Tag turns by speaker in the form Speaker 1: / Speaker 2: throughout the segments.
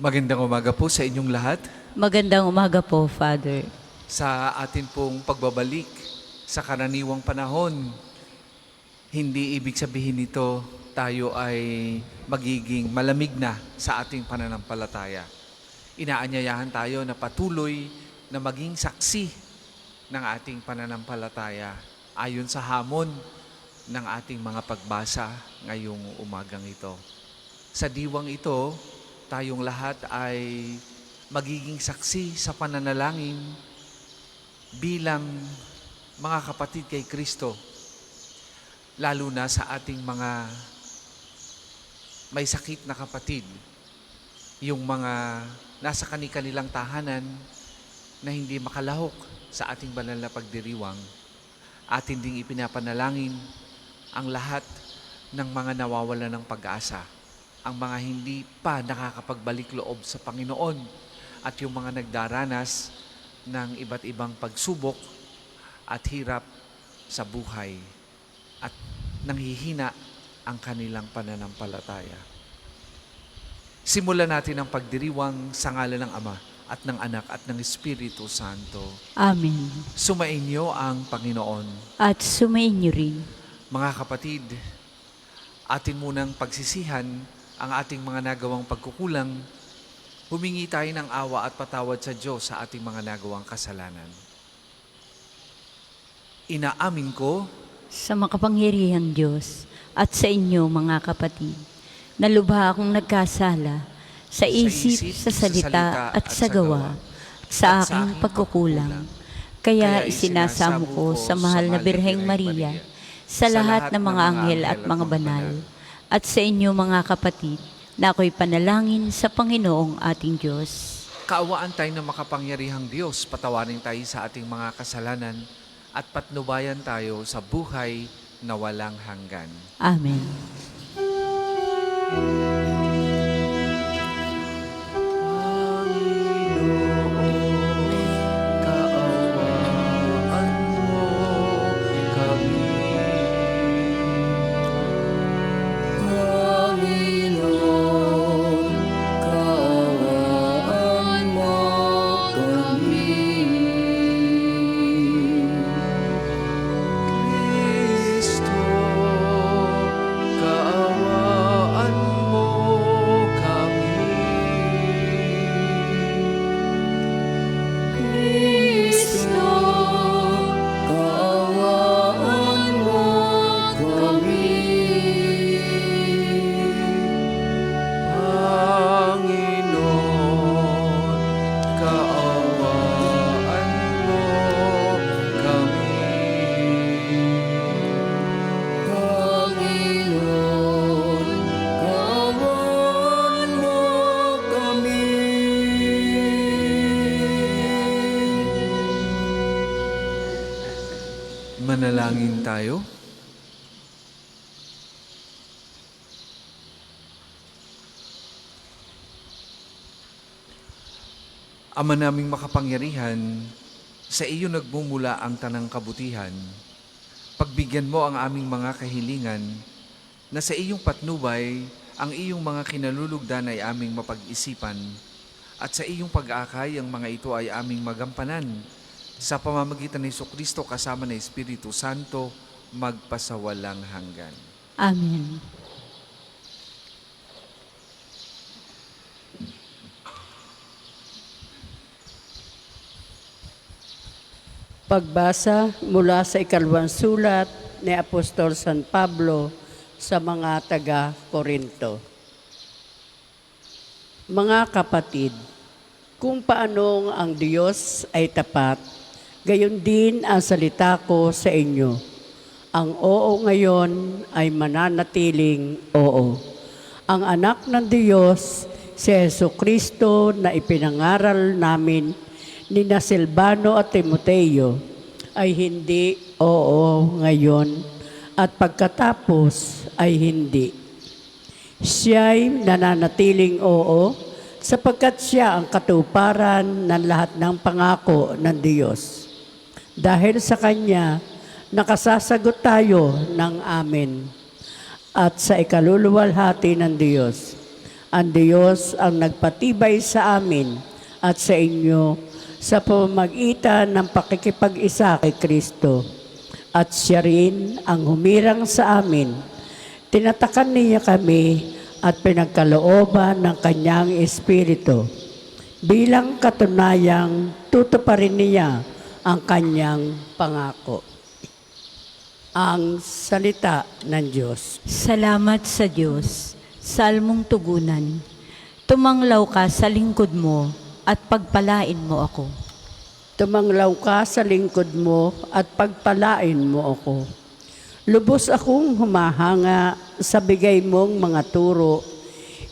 Speaker 1: Magandang umaga po sa inyong lahat.
Speaker 2: Magandang umaga po, Father.
Speaker 1: Sa atin pong pagbabalik sa karaniwang panahon, hindi ibig sabihin nito tayo ay magiging malamig na sa ating pananampalataya. Inaanyayahan tayo na patuloy na maging saksi ng ating pananampalataya ayon sa hamon ng ating mga pagbasa ngayong umagang ito. Sa diwang ito, tayong lahat ay magiging saksi sa pananalangin bilang mga kapatid kay Kristo, lalo na sa ating mga may sakit na kapatid, yung mga nasa kani-kanilang tahanan na hindi makalahok sa ating banal na pagdiriwang. Atin ding ipinapanalangin ang lahat ng mga nawawala ng pag-asa, ang mga hindi pa nakakapagbalik loob sa Panginoon at yung mga nagdaranas ng iba't ibang pagsubok at hirap sa buhay at nanghihina ang kanilang pananampalataya. Simulan natin ang pagdiriwang sa ngalan ng Ama at ng Anak at ng Espiritu Santo.
Speaker 2: Amen.
Speaker 1: Sumainyo ang Panginoon.
Speaker 2: At sumainyo rin.
Speaker 1: Mga kapatid, atin munang pagsisihan ang ating mga nagawang pagkukulang, humingi tayo ng awa at patawad sa Diyos sa ating mga nagawang kasalanan. Inaamin ko
Speaker 2: Sa makapangyarihang Diyos at sa inyo, mga kapatid, na lubha akong nagkasala sa isip, sa salita at sa gawa, sa aking pagkukulang. Kaya isinasamo ko sa mahal na Birheng Maria, sa lahat ng mga anghel at mga banal, at sa inyo, mga kapatid, na ako'y panalangin sa Panginoong ating Diyos.
Speaker 1: kaawaan tayo ng makapangyarihang Diyos, patawarin tayo sa ating mga kasalanan at patnubayan tayo sa buhay na walang hanggan.
Speaker 2: Amen.
Speaker 1: Manalangin tayo. Ama naming makapangyarihan, sa iyo nagmumula ang tanang kabutihan. Pagbigyan mo ang aming mga kahilingan, na sa iyong patnubay, ang iyong mga kinalulugdan ay aming mapag-isipan, at sa iyong pag-aakay, ang mga ito ay aming magampanan, sa pamamagitan ni Jesucristo kasama ng Espiritu Santo, magpasawalang hanggan.
Speaker 2: Amen.
Speaker 3: Pagbasa mula sa ikalawang sulat ni Apostol San Pablo sa mga taga-Korinto. Mga kapatid, kung paanong ang Diyos ay tapat, gayon din ang salita ko sa inyo. Ang oo ngayon ay mananatiling oo. Ang anak ng Diyos, si Jesucristo na ipinangaral namin ni Silvano at Timoteo, ay hindi oo ngayon at pagkatapos ay hindi. Siya'y nananatiling oo sapagkat siya ang katuparan ng lahat ng pangako ng Diyos. Dahil sa Kanya, nakasasagot tayo ng amen. At sa ikaluluwalhati ng Diyos, Ang Diyos ang nagpatibay sa amin at sa inyo sa pamamagitan ng pakikipag-isa kay Kristo. At siya rin ang humirang sa amin. Tinatakan niya kami at pinagkalooban ng kanyang Espiritu. Bilang katunayang tutuparin niya ang kanyang pangako. Ang salita ng Diyos.
Speaker 2: Salamat sa Diyos. Salmong tugunan. Tumanglaw ka sa lingkod mo at pagpalain mo ako.
Speaker 3: Tumanglaw ka sa lingkod mo at pagpalain mo ako. Lubos akong humahanga sa bigay mong mga turo.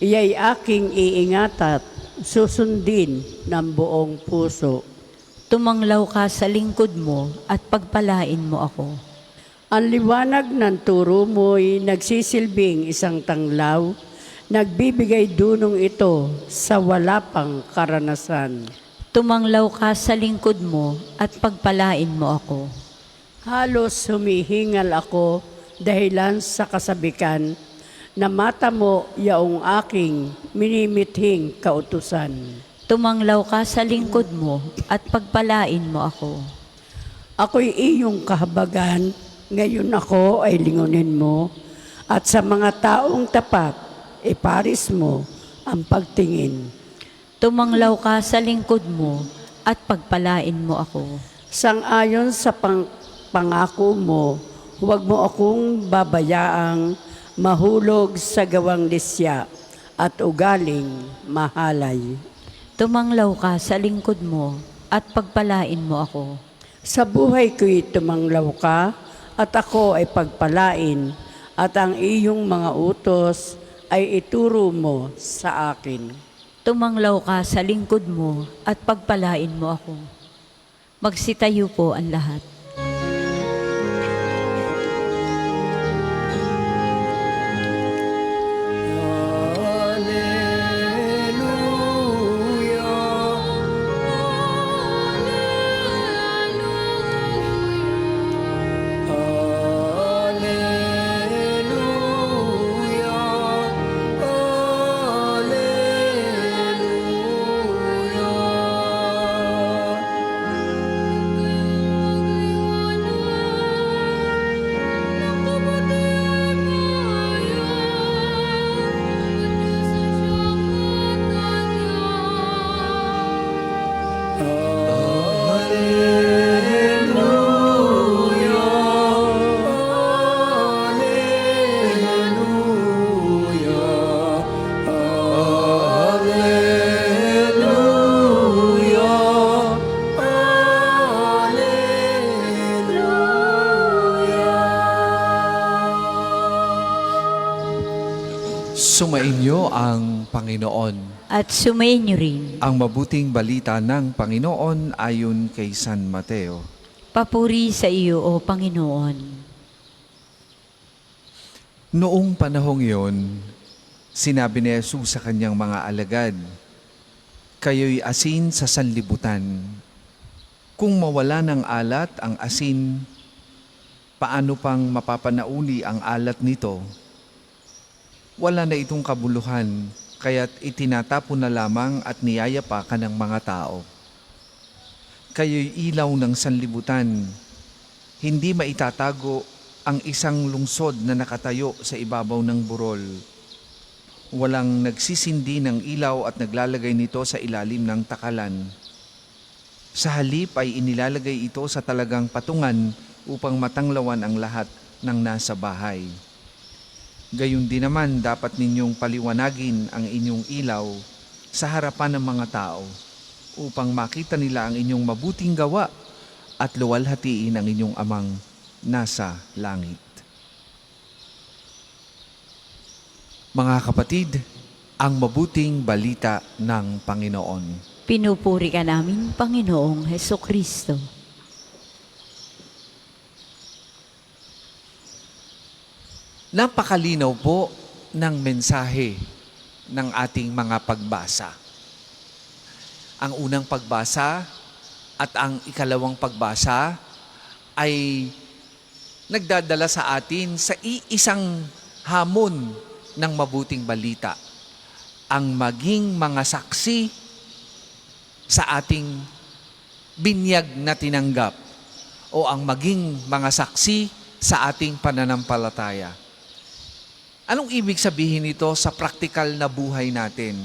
Speaker 3: Iya'y aking iingat at susundin ng buong puso.
Speaker 2: Tumanglaw ka sa lingkod mo at pagpalain mo ako.
Speaker 3: Ang liwanag ng turo mo'y nagsisilbing isang tanglaw, nagbibigay dunong ito sa wala pang karanasan.
Speaker 2: Tumanglaw ka sa lingkod mo at pagpalain mo ako.
Speaker 3: Halos humihingal ako dahilan sa kasabikan na mata mo yaong aking minimithing kautusan.
Speaker 2: Tumanglaw ka sa lingkod mo at pagpalain mo ako.
Speaker 3: Ako'y iyong kahabagan, ngayon ako ay lingunin mo, at sa mga taong tapat, iparis mo ang pagtingin.
Speaker 2: Tumanglaw ka sa lingkod mo at pagpalain mo ako.
Speaker 3: Sang-ayon sa pangako mo, huwag mo akong babayaang mahulog sa gawang lisya at ugaling mahalay.
Speaker 2: Tumanglaw ka sa lingkod mo at pagpalain mo ako.
Speaker 3: Sa buhay ko'y tumanglaw ka at ako ay pagpalain at ang iyong mga utos ay ituro mo sa akin.
Speaker 2: Tumanglaw ka sa lingkod mo at pagpalain mo ako. Magsitayo po ang lahat.
Speaker 1: Sumainyo ang Panginoon.
Speaker 2: At sumainyo rin.
Speaker 1: Ang mabuting balita ng Panginoon ayon kay San Mateo.
Speaker 2: Papuri sa iyo, O Panginoon.
Speaker 1: Noong panahong iyon, sinabi ni Jesus sa kanyang mga alagad, "Kayo'y asin sa sanlibutan. Kung mawala ng alat ang asin, paano pang mapapanauli ang alat nito? Wala na itong kabuluhan, kaya't itinatapon na lamang at niyayapakan ng mga tao. Kayo'y ilaw ng sanlibutan. Hindi maitatago ang isang lungsod na nakatayo sa ibabaw ng burol. Walang nagsisindi ng ilaw at naglalagay nito sa ilalim ng takalan. Sa halip ay inilalagay ito sa talagang patungan upang matanglawan ang lahat ng nasa bahay. Gayon din naman dapat ninyong paliwanagin ang inyong ilaw sa harapan ng mga tao upang makita nila ang inyong mabuting gawa at luwalhatiin ang inyong amang nasa langit." Mga kapatid, ang mabuting balita ng Panginoon.
Speaker 2: Pinupuri ka namin, Panginoong Hesukristo.
Speaker 1: Napakalinaw po ng mensahe ng ating mga pagbasa. Ang unang pagbasa at ang ikalawang pagbasa ay nagdadala sa atin sa iisang hamon ng mabuting balita. ang maging mga saksi sa ating binyag na tinanggap o ang maging mga saksi sa ating pananampalataya. Anong ibig sabihin nito sa praktikal na buhay natin?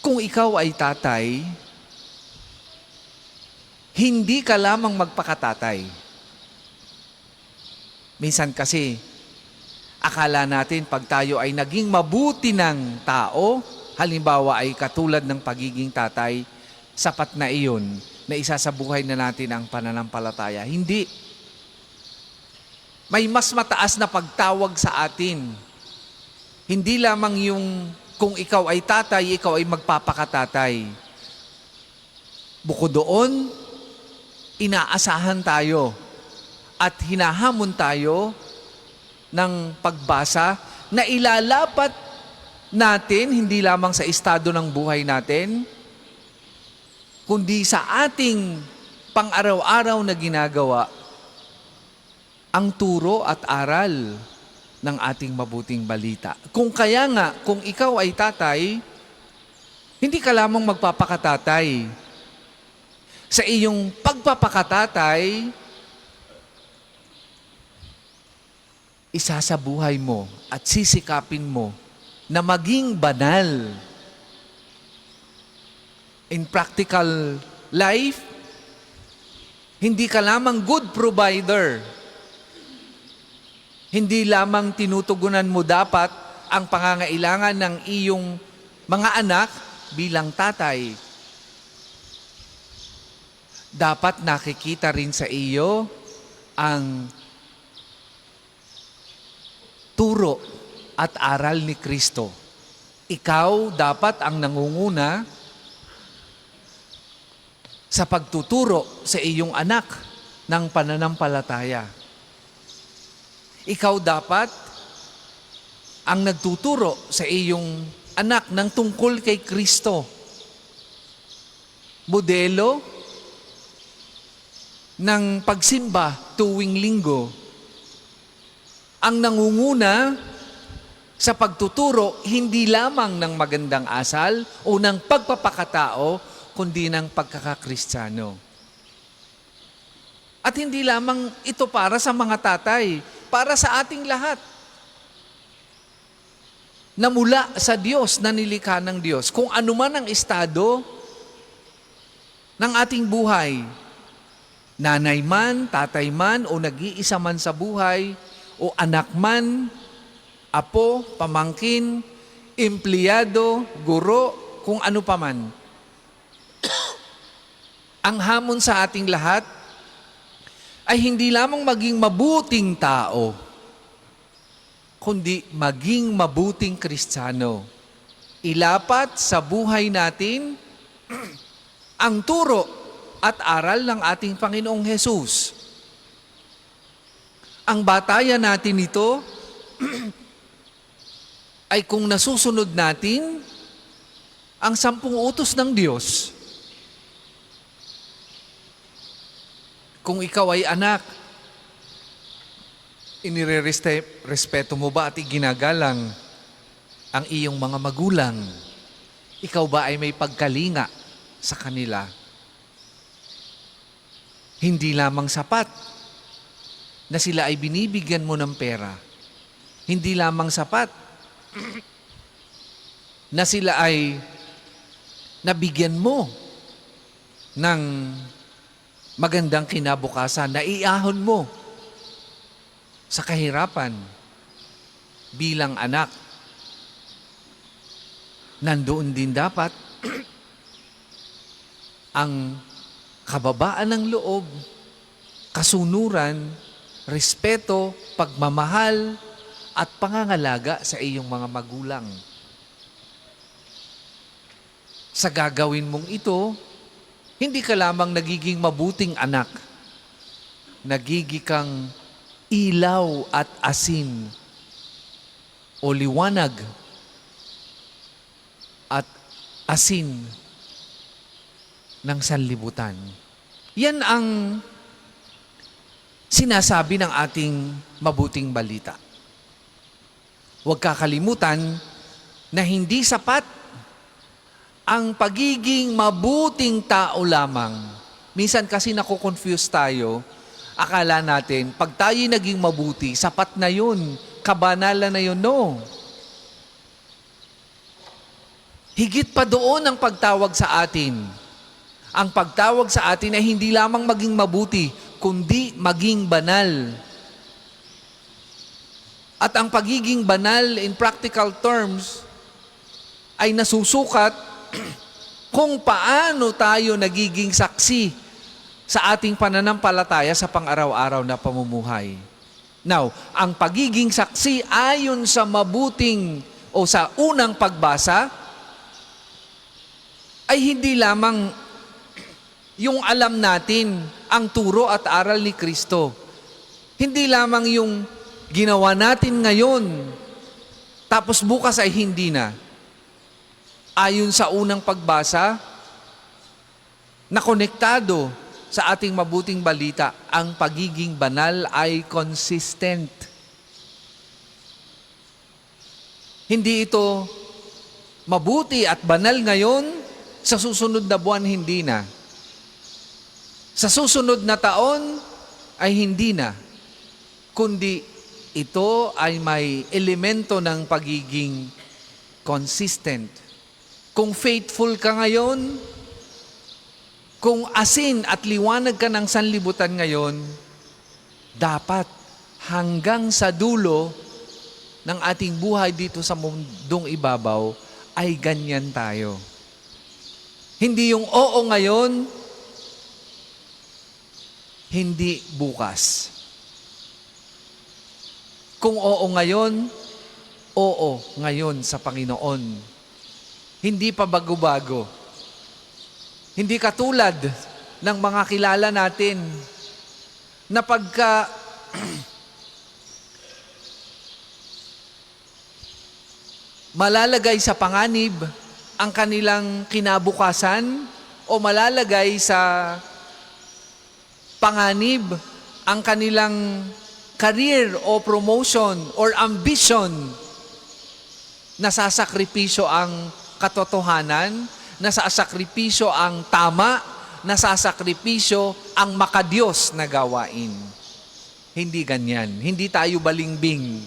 Speaker 1: Kung ikaw ay tatay, hindi ka lamang magpakatatay. Minsan kasi, akala natin pag tayo ay naging mabuti ng tao, halimbawa ay katulad ng pagiging tatay, sapat na iyon na isa sa buhay na natin ang pananampalataya. Hindi. May mas mataas na pagtawag sa atin. Hindi lamang yung kung ikaw ay tatay, ikaw ay magpapakatatay. Bukod doon, inaasahan tayo at hinahamon tayo ng pagbasa na ilalapat natin hindi lamang sa estado ng buhay natin, kundi sa ating pang-araw-araw na ginagawa ang turo at aral ng ating mabuting balita. Kung kaya nga, kung ikaw ay tatay, hindi ka lamang magpapakatatay. Sa iyong pagpapakatatay, isasabuhay mo at sisikapin mo na maging banal. In practical life, hindi ka lamang good provider. Hindi lamang tinutugunan mo dapat ang pangangailangan ng iyong mga anak bilang tatay. Dapat nakikita rin sa iyo ang turo at aral ni Kristo. Ikaw dapat ang nangunguna sa pagtuturo sa iyong anak ng pananampalataya. Ikaw dapat ang nagtuturo sa iyong anak ng tungkol kay Kristo. Modelo ng pagsimba tuwing linggo. Ang nangunguna sa pagtuturo hindi lamang ng magandang asal o ng pagpapakatao, kundi ng pagkakakristiyano. At hindi lamang ito para sa mga tatay, para sa ating lahat. Na mula sa Diyos, na nilikha ng Diyos. Kung ano man ang estado ng ating buhay, nanay man, tatay man, o nag-iisa man sa buhay, o anak man, apo, pamangkin, empleyado, guro, kung ano pa man. Ang hamon sa ating lahat ay hindi lamang maging mabuting tao, kundi maging mabuting Kristiyano. Ilapat sa buhay natin ang turo at aral ng ating Panginoong Hesus. Ang batayan natin ito ay kung nasusunod natin ang 10 utos ng Diyos. Kung ikaw ay anak, inirerespeto mo ba at iginagalang ang iyong mga magulang? Ikaw ba ay may pagkalinga sa kanila? Hindi lamang sapat na sila ay binibigyan mo ng pera. Hindi lamang sapat na sila ay nabigyan mo ng magandang kinabukasan, na iahon mo sa kahirapan bilang anak. Nandoon din dapat ang kababaan ng loob, kasunuran, respeto, pagmamahal, at pangangalaga sa iyong mga magulang. Sa gagawin mong ito, hindi ka lamang nagiging mabuting anak, nagiging kang ilaw at asin o liwanag at asin ng sanlibutan. Yan ang sinasabi ng ating mabuting balita. Huwag kakalimutan na hindi sapat ang pagiging mabuting tao lamang. Minsan kasi nakukonfuse tayo, akala natin, pag tayo naging mabuti, sapat na yun, kabanalan na yun. No. Higit pa doon ang pagtawag sa atin. Ang pagtawag sa atin ay hindi lamang maging mabuti, kundi maging banal. At ang pagiging banal in practical terms ay nasusukat kung paano tayo nagiging saksi sa ating pananampalataya sa pang-araw-araw na pamumuhay. Now, ang pagiging saksi ayon sa mabuting o sa unang pagbasa ay hindi lamang yung alam natin ang turo at aral ni Kristo. Hindi lamang yung ginawa natin ngayon, tapos bukas ay hindi na. Ayon sa unang pagbasa, na konektado sa ating mabuting balita, ang pagiging banal ay consistent. Hindi ito mabuti at banal ngayon, sa susunod na buwan hindi na. Sa susunod na taon ay hindi na. Kundi ito ay may elemento ng pagiging consistent. Kung faithful ka ngayon, kung asin at liwanag ka ng sanlibutan ngayon, dapat hanggang sa dulo ng ating buhay dito sa mundong ibabaw ay ganyan tayo. Hindi yung oo ngayon, hindi bukas. Kung oo ngayon, oo ngayon sa Panginoon. Hindi pa bago-bago. Hindi katulad ng mga kilala natin na pagka malalagay sa panganib ang kanilang kinabukasan o malalagay sa panganib ang kanilang career o promotion or ambition, nasasakripisyo ang katotohanan, nasasakripisyo ang tama, nasasakripisyo ang makadiyos na gawain. Hindi ganyan. Hindi tayo balingbing.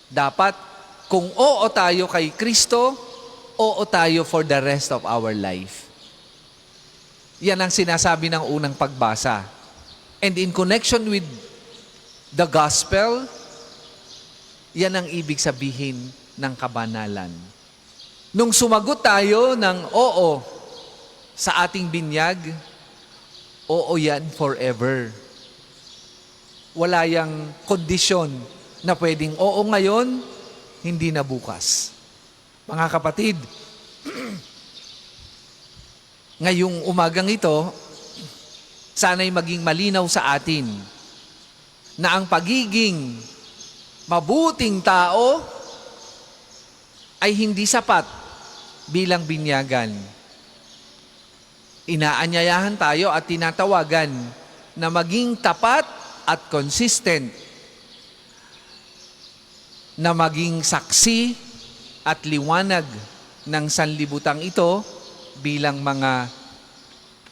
Speaker 1: Dapat, kung oo tayo kay Kristo, oo tayo for the rest of our life. Yan ang sinasabi ng unang pagbasa. And in connection with the gospel, yan ang ibig sabihin ng kabanalan. Nung sumagot tayo ng oo sa ating binyag, oo yan forever. Wala yang kondisyon na pwedeng oo ngayon, hindi na bukas. Mga kapatid, ngayong umagang ito, sana'y maging malinaw sa atin na ang pagiging mabuting tao ay hindi sapat bilang binyagan. Inaanyayahan tayo at tinatawagan na maging tapat at consistent, na maging saksi at liwanag ng sanlibutang ito bilang mga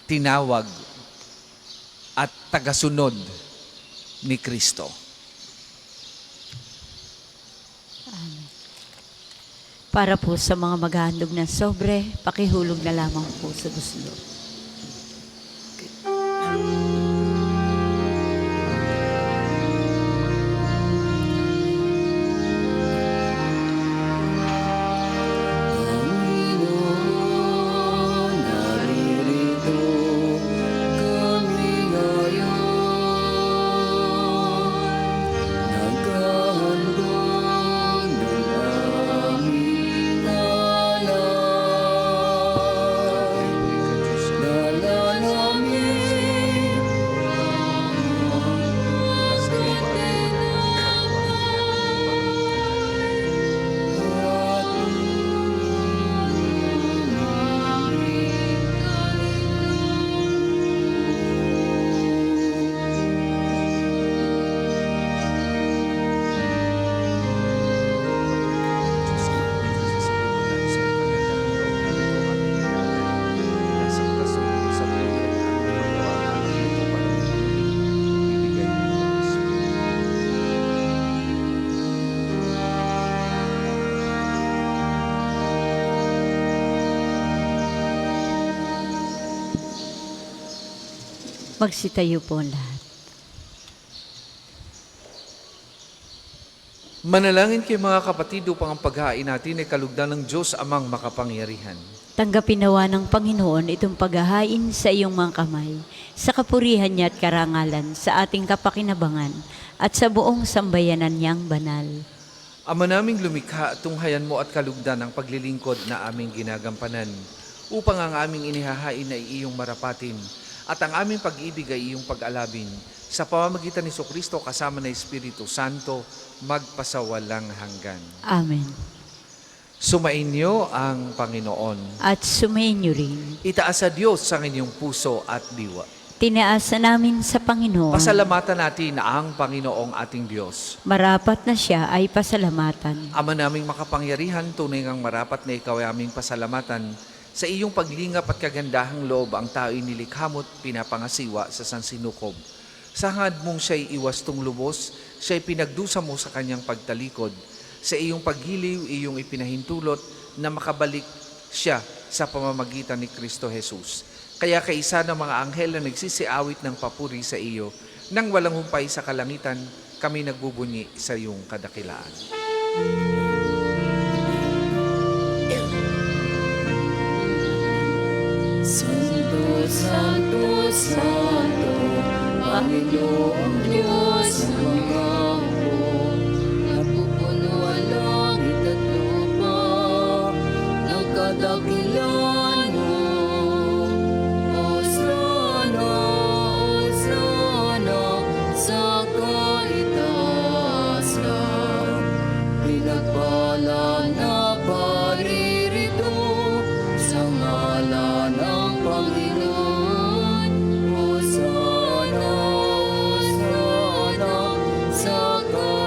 Speaker 1: tinawag at tagasunod ni Kristo.
Speaker 2: Para po sa mga maghahandog ng sobre, pakihulog na lamang po sa buslo. Magsitayo po ang lahat.
Speaker 1: Manalangin kayo mga kapatid upang ang paghain natin ay kalugdan ng Diyos amang makapangyarihan.
Speaker 2: Tanggapin nawa ng Panginoon itong paghahain sa iyong mga kamay, sa kapurihan niya at karangalan, sa ating kapakinabangan, at sa buong sambayanan niyang banal.
Speaker 1: Ama naming lumikha, tunghayan mo at kalugdan ang paglilingkod na aming ginagampanan, upang ang aming inihahain ay iyong marapatin, at ang aming pag-ibig ay iyong pag-alabin, sa pamamagitan ni Jesucristo kasama ng Espiritu Santo, magpasawalang hanggan.
Speaker 2: Amen.
Speaker 1: Sumainyo ang Panginoon.
Speaker 2: At sumayin niyo rin.
Speaker 1: Itaas sa Diyos ang inyong puso at diwa.
Speaker 2: Tinaasa namin sa Panginoon.
Speaker 1: Pasalamatan natin ang Panginoong ating Diyos.
Speaker 2: Marapat na siya ay pasalamatan.
Speaker 1: Ama naming makapangyarihan, tunay ngang marapat na ikaw ay aming pasalamatan. Sa iyong paglingap at kagandahang loob, ang tao'y nilikha mo't pinapangasiwa sa sansinukob. Sa hangad mong siya'y iwastong lubos, siya'y pinagdusa mo sa kanyang pagtalikod. Sa iyong paghiliw, iyong ipinahintulot na makabalik siya sa pamamagitan ni Kristo Jesus. Kaya kaisa ng mga anghel na nagsisiawit ng papuri sa iyo, nang walang humpay sa kalangitan, kami nagbubunyi sa iyong kadakilaan.
Speaker 4: Santo, Santo, Santo, Panginoong Diyos ng mga hukbo, napupuno ang langit at lupa, ng kadakilan mo. Hosana, Hosana, sa kaitaasan, pinagpala na paririto, sa ngalan ng Panginoon. Hosana, Hosana, sa kaitaasan.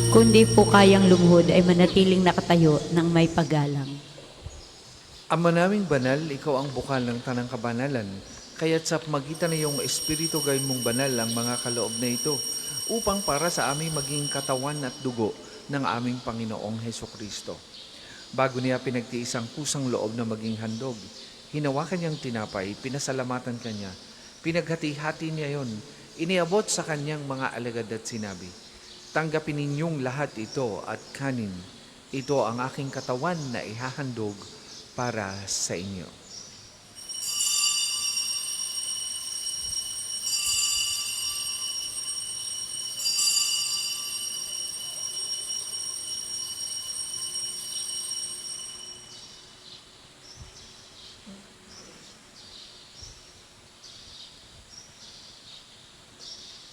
Speaker 2: Kundi po kayang lumuhod ay manatiling nakatayo ng may paggalang.
Speaker 1: Ama naming banal, ikaw ang bukal ng tanang kabanalan, kaya't sa magitan ng iyong Espiritu gawin mong banal ang mga kaloob na ito, upang para sa aming maging katawan at dugo ng aming Panginoong Hesukristo. Bago niya pinagtiis ang pusang loob na maging handog, hinawakan niyang tinapay, pinasalamatan kanya, pinaghati-hati niya yon, iniabot sa kanyang mga alagad at sinabi, "Tanggapin ninyong lahat ito at kanin. Ito ang aking katawan na ihahandog para sa inyo."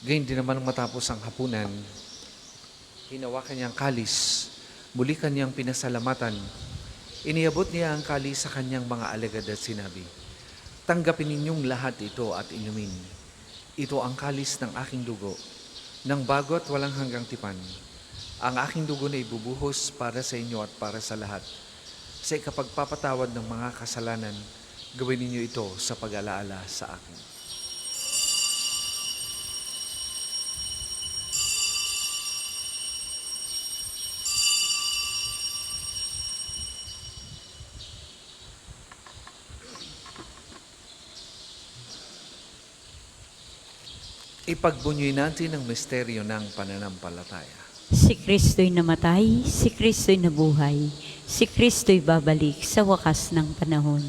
Speaker 1: Gayun din naman matapos ang hapunan, hinawakan niya ang kalis, muli kanyang pinasalamatan, iniabot niya ang kalis sa kanyang mga alagad at sinabi, "Tanggapin ninyong lahat ito at inumin. Ito ang kalis ng aking dugo, ng bago at walang hanggang tipan. Ang aking dugo na ibubuhos para sa inyo at para sa lahat. Sa ikapagpapatawad ng mga kasalanan, gawin ninyo ito sa pag-alaala sa akin." Ipagbunyoy natin ang misteryo ng pananampalataya.
Speaker 2: Si Kristo'y namatay, si Kristo'y nabuhay, si Kristo'y babalik sa wakas ng panahon.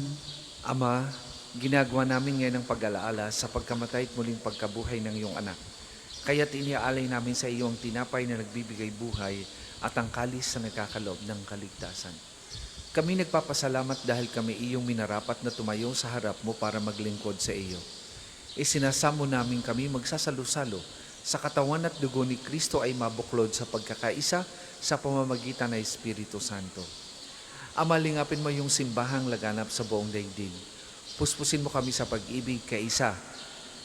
Speaker 1: Ama, ginagawa namin ngayon ang pag-alaala sa pagkamatay at muling pagkabuhay ng iyong anak. Kaya't iniaalay namin sa iyo ang tinapay na nagbibigay buhay at ang kalis na nagkakaloob ng kaligtasan. Kami nagpapasalamat dahil kami iyong minarapat na tumayo sa harap mo para maglingkod sa iyo. Isinasamo namin kami magsasalo-salo sa katawan at dugo ni Kristo ay mabuklod sa pagkakaisa sa pamamagitan ng Espiritu Santo. Ama, lingapin mo yung simbahang laganap sa buong daigdig. Puspusin mo kami sa pag-ibig kaisa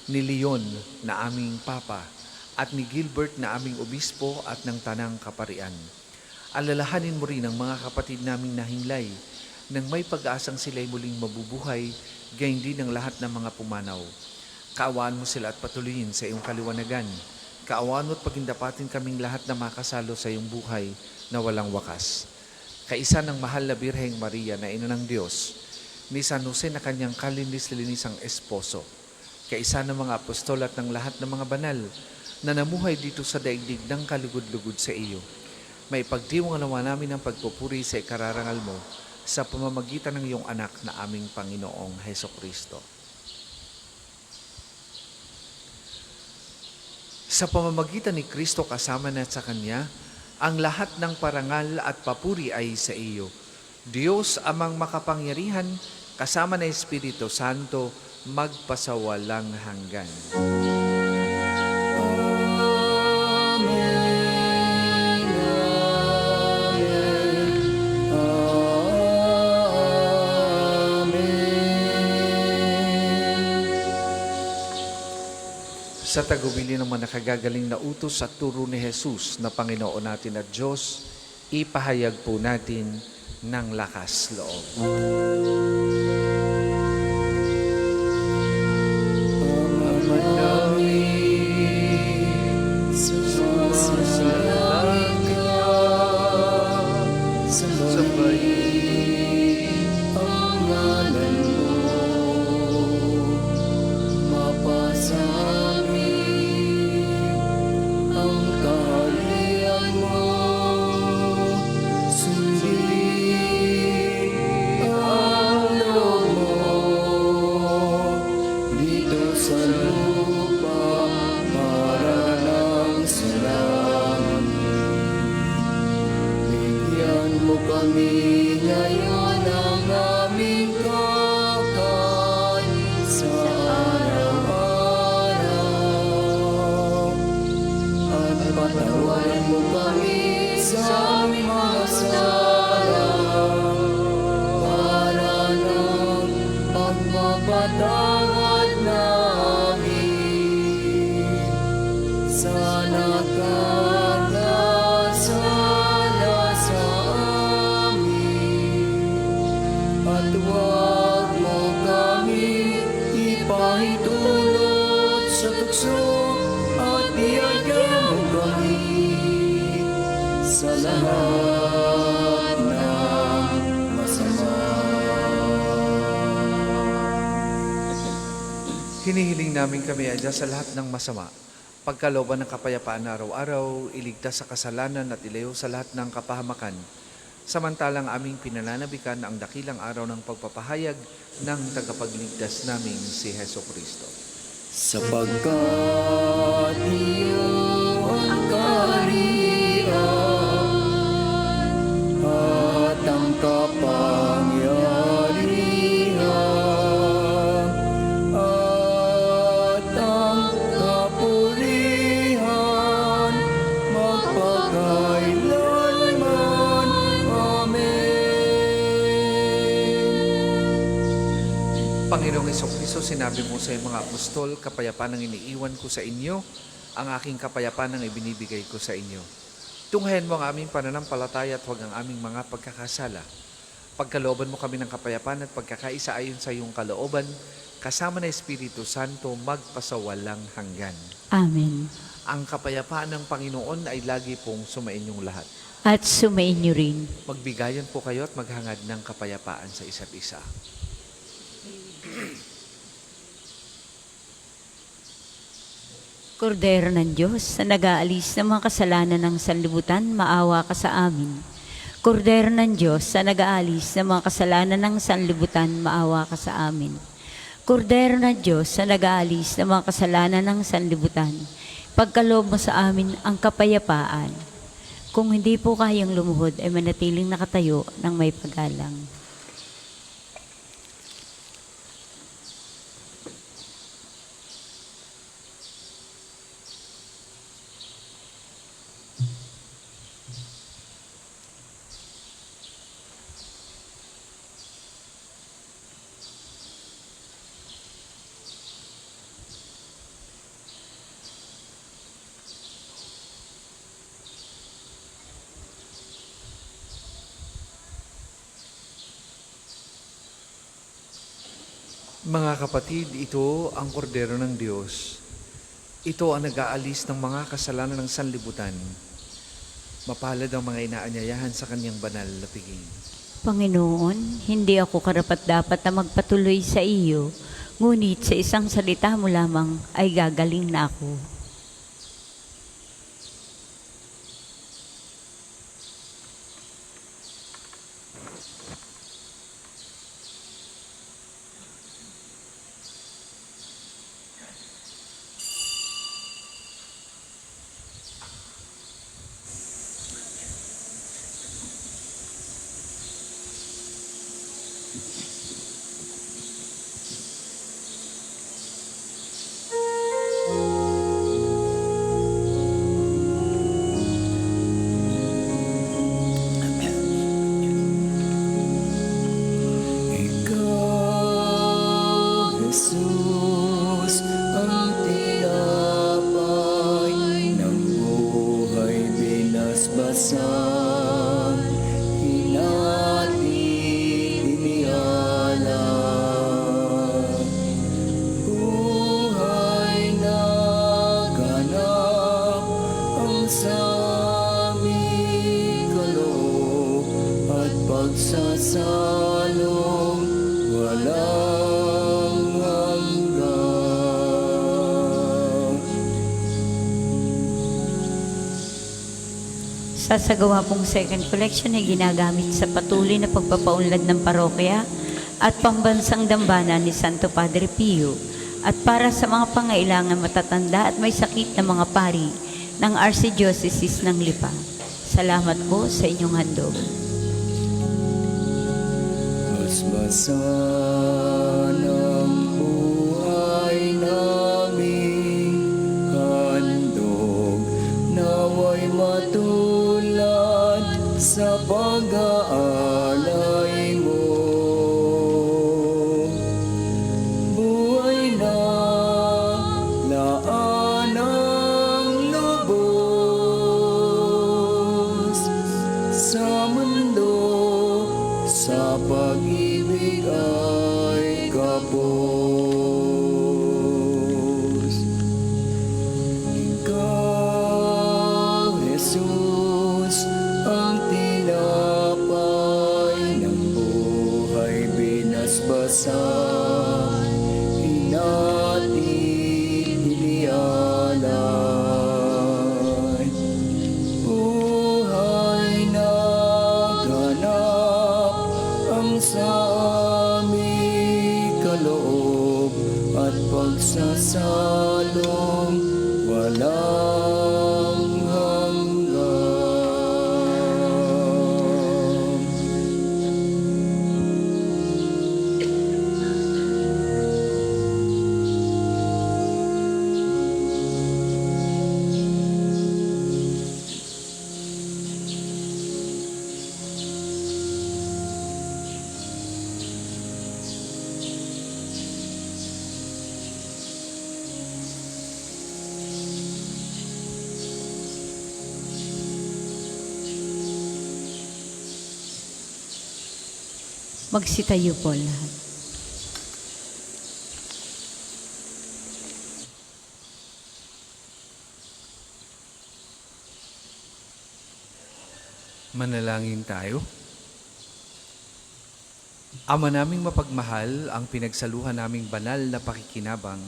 Speaker 1: ni Leon na aming Papa at ni Gilbert na aming Obispo at ng Tanang Kaparian. Alalahanin mo rin ang mga kapatid naming nahimlay nang may pag-asang sila'y muling mabubuhay, gayon din ang lahat ng mga pumanaw. Kaawaan mo sila at patuloyin sa iyong kaliwanagan. Kaawaan mo at pagindapatin kaming lahat na makasalo sa iyong buhay na walang wakas. kaisa ng mahal na Birheng Maria na ina ng Diyos, ni San Jose na kanyang kalinis-linisang esposo, kaisa ng mga apostol at ng lahat ng mga banal na namuhay dito sa daigdig ng kalugod-lugod sa iyo, may pagdiwang nawa namin ang pagpupuri sa ikararangal mo sa pamamagitan ng iyong anak na aming Panginoong Heso Kristo. Sa pamamagitan ni Kristo kasama na sa Kanya, ang lahat ng parangal at papuri ay sa iyo, Diyos amang makapangyarihan, kasama na Espiritu Santo, magpasawalang hanggan. Sa tagubilin ng mga nakagagaling na utos at turo ni Jesus na Panginoon natin at Diyos, ipahayag po natin ng lakas loob. Hinihiling namin kami, Adya, sa lahat ng masama, pagkalooban ng kapayapaan na araw-araw, iligtas sa kasalanan at ilayo sa lahat ng kapahamakan, samantalang aming pinananabikan ang dakilang araw ng pagpapahayag ng tagapagligtas naming si Heso Kristo.
Speaker 4: Sapagkat iyong kaharian at ang kapangyarihan at ang kapurihan magpakailanman. Amen.
Speaker 1: Panginoong Jesucristo, sinabi mo sa iyong mga apostol, kapayapaan ang iniiwan ko sa inyo, ang aking kapayapaan ang ibinibigay ko sa inyo. Tunghayan mo ang aming pananampalataya at huwag ang aming mga pagkakasala. Pagkalooban mo kami ng kapayapaan at pagkakaisa ayon sa iyong kalooban, kasama na Espiritu Santo, magpasawalang hanggan.
Speaker 2: Amen.
Speaker 1: Ang kapayapaan ng Panginoon ay lagi pong sumainyong lahat.
Speaker 2: At sumainyo rin.
Speaker 1: Magbigayan po kayo at maghangad ng kapayapaan sa isa't isa.
Speaker 2: Kordero ng Diyos, na nag-aalis ng mga kasalanan ng sanlibutan, maawa ka sa amin. Kordero ng Diyos, na nag-aalis ng mga kasalanan ng sanlibutan, maawa ka sa amin. Kordero ng Diyos, na nag-aalis ng mga kasalanan ng sanlibutan, pagkaloob mo sa amin ang kapayapaan. Kung hindi po kayang lumuhod, ay manatiling nakatayo ng may paggalang.
Speaker 1: Mga kapatid, ito ang kordero ng Diyos. Ito ang nag-aalis ng mga kasalanan ng sanlibutan. Mapalad ang mga inaanyayahan sa kanyang banal na piging.
Speaker 2: Panginoon, hindi ako karapat-dapat na magpatuloy sa iyo, ngunit sa isang salita mo lamang ay gagaling na ako.
Speaker 4: Ikaw, Jesus, ang tinapay ng buhay binasbasan, hinati inihalan. Buhay na ganap ang saming kaloob at pagsasalong walang hanggan.
Speaker 2: Sasagawa pong second collection ay ginagamit sa patuloy na pagpapaunlad ng parokya at pambansang dambana ni Santo Padre Pio at para sa mga pangailangan matatanda at may sakit na mga pari ng Archdiocese ng Lipa. Salamat po sa inyong handog.
Speaker 4: Basbasan ang buhay naming handog, naway matulad sa pag-aalay mo. Buhay na laan ang lubos sa mundo, sa pag-ibig ay kapos. Ikaw, Jesus, ang tinapay ng buhay binasbasan, hinati inihalan. Buhay na ganap ang saming kaloob at pagsasalong walang hanggan.
Speaker 2: Magsitayo po lahat.
Speaker 1: Manalangin tayo. Ama naming mapagmahal, ang pinagsaluhan naming banal na pakikinabang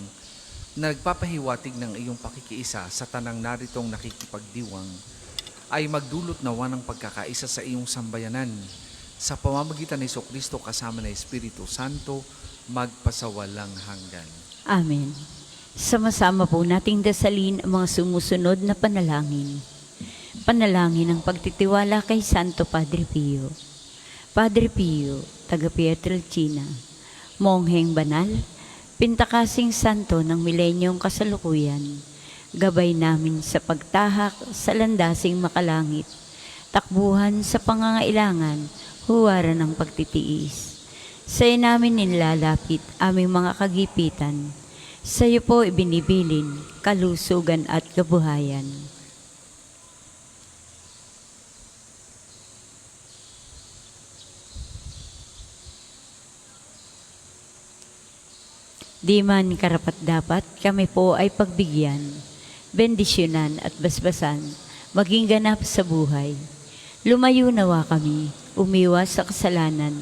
Speaker 1: na nagpapahiwatig ng iyong pakikiisa sa tanang naritong nakikipagdiwang ay magdulot nawa ng pagkakaisa sa iyong sambayanan sa pamamagitan ni Jesucristo kasama ng Espiritu Santo magpasawalang hanggan.
Speaker 2: Amen. Sama-sama po nating dasalin ang mga sumusunod na panalangin. Panalangin ng pagtitiwala kay Santo Padre Pio. Padre Pio, taga Pietrelcina, mongheng banal, pintakasing santo ng milenyong kasalukuyan, gabay namin sa pagtahak sa landasing makalangit, takbuhan sa pangangailangan, huwaran ng pagtitiis. Sa'yo namin nilalapit aming mga kagipitan, sa'yo po ibinibilin, kalusugan at kabuhayan. Di man karapat-dapat, kami po ay pagbigyan, bendisyonan at basbasan, maging ganap sa buhay. Lumayo nawa kami, umiwas sa kasalanan.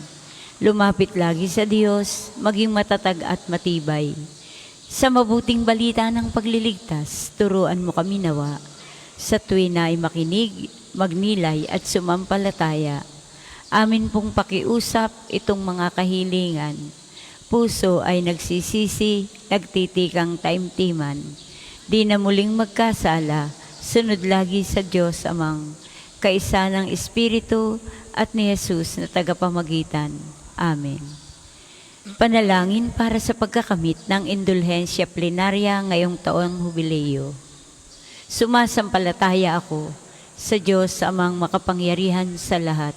Speaker 2: Lumapit lagi sa Diyos, maging matatag at matibay. Sa mabuting balita ng pagliligtas, turuan mo kami nawa. Sa tuwi na ay makinig, magnilay at sumampalataya. Amin pong pakiusap itong mga kahilingan. Puso ay nagsisisi, nagtitikang taimtiman. Di na muling magkasala, sunod lagi sa Diyos Amang, kaisa ng Espiritu at ni Jesus na tagapamagitan. Amen. Panalangin para sa pagkakamit ng indulhensya plenarya ngayong taong hubileo. Sumasampalataya ako sa Diyos Amang makapangyarihan sa lahat,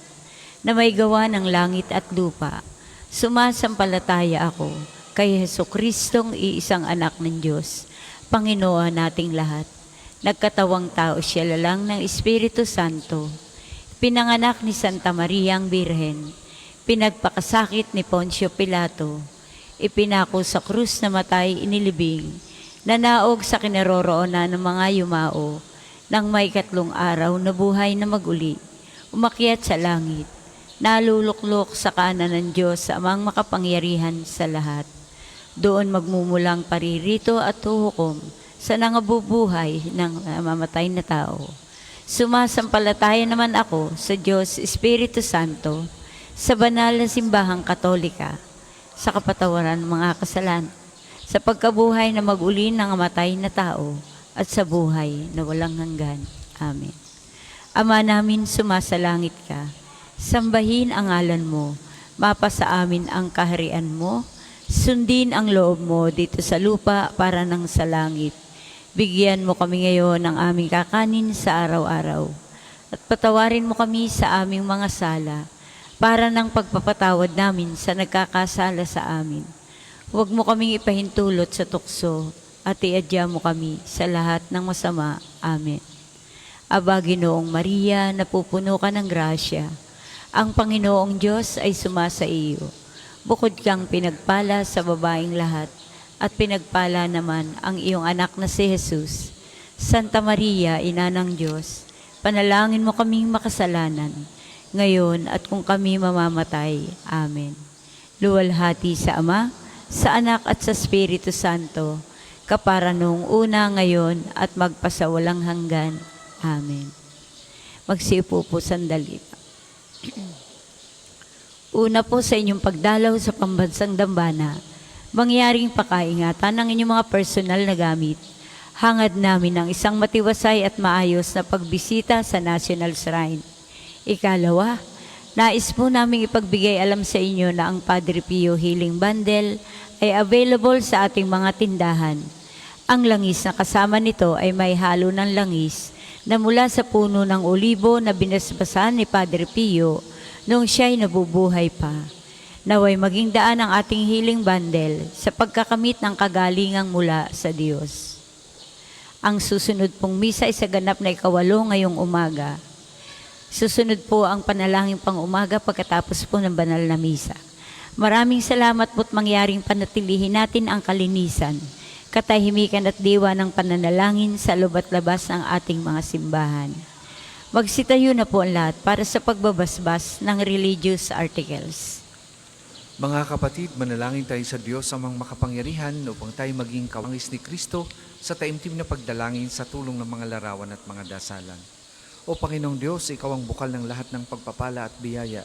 Speaker 2: na may gawa ng langit at lupa. Sumasampalataya ako kay Jesucristong iisang anak ng Diyos, Panginoon nating lahat. Nagkatawang tao siya lalang ng Espiritu Santo, pinanganak ni Santa Maria ang Birhen, pinagpakasakit ni Poncio Pilato, ipinako sa krus na matay inilibing, nanaog sa kinaroroonan ng mga yumao, nang may 3 araw na buhay na maguli, umakyat sa langit, naluluklok sa kanan ng Diyos Amang makapangyarihan sa lahat. Doon magmumulang paririto at huhukom sa nangabubuhay ng mamamatay na tao. Sumasampalataya naman ako sa Diyos Espiritu Santo, sa banal na simbahang Katolika, sa kapatawaran ng mga kasalanan, sa pagkabuhay na mag-uli ng amatay na tao, at sa buhay na walang hanggan. Amen. Ama namin, sumasalangit ka, sambahin ang ngalan mo, mapasa amin ang kaharian mo, sundin ang loob mo dito sa lupa para nang sa langit. Bigyan mo kami ngayon ng aming kakanin sa araw-araw, at patawarin mo kami sa aming mga sala, para ng pagpapatawad namin sa nagkakasala sa amin. Huwag mo kaming ipahintulot sa tukso, at iadya mo kami sa lahat ng masama. Amen. Aba, Ginoong Maria, napupuno ka ng grasya. Ang Panginoong Diyos ay sumasa iyo. Bukod kang pinagpala sa babaeng lahat, at pinagpala naman ang iyong anak na si Jesus. Santa Maria, Ina ng Diyos, panalangin mo kaming makasalanan, ngayon at kung kami mamamatay. Amen. Luwalhati sa Ama, sa Anak at sa Espiritu Santo, kapara noong una, ngayon at magpasawalang hanggan. Amen. Magsiupo po sandali. Una po sa inyong pagdalaw sa pambansang dambana, mangyaring pakaingatan ng inyong mga personal na gamit. Hangad namin ng isang matiwasay at maayos na pagbisita sa National Shrine. Ikalawa, nais po naming ipagbigay alam sa inyo na ang Padre Pio Healing Bundle ay available sa ating mga tindahan. Ang langis na kasama nito ay may halo ng langis na mula sa puno ng olibo na binasbasan ni Padre Pio noong siya'y nabubuhay pa. Naway maging daan ang ating healing bundle sa pagkakamit ng kagalingang mula sa Diyos. Ang susunod pong misa ay sa ganap na 8 ngayong umaga. Susunod po ang panalangin pang umaga pagkatapos po ng banal na misa. Maraming salamat po't mangyaring panatilihin natin ang kalinisan, katahimikan at diwa ng pananalangin sa loob at labas ng ating mga simbahan. Magsitayo na po ang lahat para sa pagbabasbas ng religious articles.
Speaker 1: Mga kapatid, manalangin tayo sa Diyos Amang makapangyarihan upang tayo maging kawangis ni Kristo sa taimtim na pagdalangin sa tulong ng mga larawan at mga dasalan. O Panginoong Diyos, Ikaw ang bukal ng lahat ng pagpapala at biyaya.